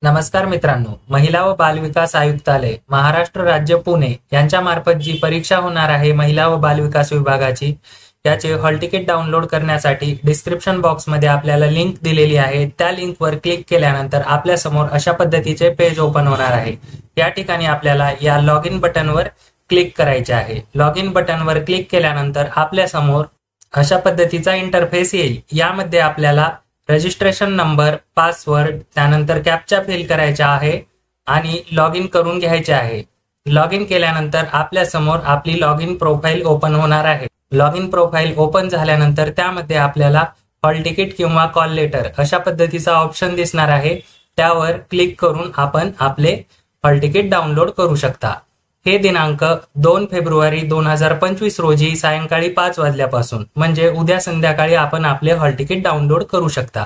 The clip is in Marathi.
नमस्कार मित्रांनो, महिला व बालविकास आयुक्तालय महाराष्ट्र राज्य पुणे यांच्या मार्फत जी परीक्षा होणार आहे महिला व बालविकास विभागाची, त्याचे हॉल तिकीट डाउनलोड करण्यासाठी डिस्क्रिप्शन बॉक्समध्ये आपल्याला लिंक दिलेली आहे। त्या लिंकवर क्लिक केल्यानंतर आपल्या समोर अशा पद्धतीचे पेज ओपन होणार आहे। या ठिकाणी आपल्याला या लॉग इन बटनवर क्लिक करायचे आहे। लॉग इन बटनवर क्लिक केल्यानंतर आपल्या समोर अशा पद्धतीचा इंटरफेस येईल। यामध्ये आपल्याला रजिस्ट्रेशन नंबर, पासवर्ड, त्यानंतर कॅप्चा फिल करायचा आहे आणि लॉग इन करून घ्यायचे आहे। लॉग इन केल्यानंतर आपल्या समोर आपली लॉग इन प्रोफाइल ओपन होणार आहे। लॉग इन प्रोफाइल ओपन झाल्यानंतर त्यामध्ये आपल्याला हॉल तिकीट किंवा कॉल लेटर अशा पद्धतीचा ऑप्शन दिसणार आहे। त्यावर क्लिक करून आपण आपले हॉल तिकीट डाउनलोड करू शकता। हे दिनांक 2 फेब्रुवारी 2025 रोजी सायंकाळी 5 वाजल्यापासून म्हणजे उद्या संध्याकाळी आपण आपले हॉल तिकीट डाउनलोड करू शकता।